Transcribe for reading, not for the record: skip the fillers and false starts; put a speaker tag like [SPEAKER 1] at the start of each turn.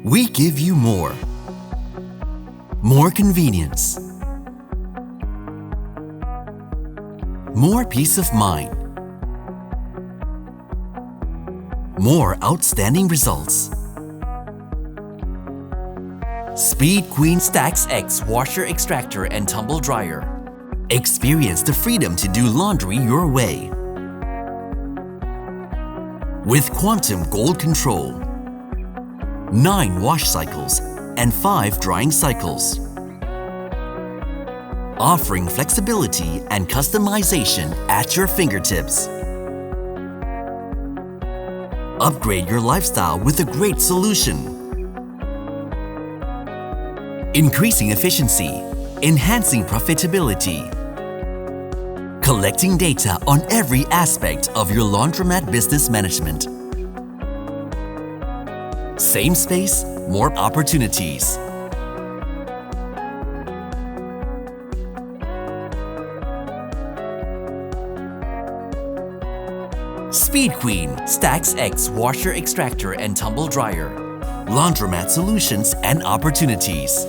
[SPEAKER 1] We give you more. More convenience. More peace of mind. More outstanding results. Speed Queen Stax-X Washer-Extractor and Tumble Dryer. Experience the freedom to do laundry your way. With Quantum Gold Control, 9 wash cycles and 5 drying cycles. Offering flexibility and customization at your fingertips. Upgrade your lifestyle with a great solution. Increasing efficiency, enhancing profitability. Collecting data on every aspect of your laundromat business management. Same space, more opportunities. Speed Queen Stax-X Washer-Extractor and Tumble Dryer. Laundromat solutions and opportunities.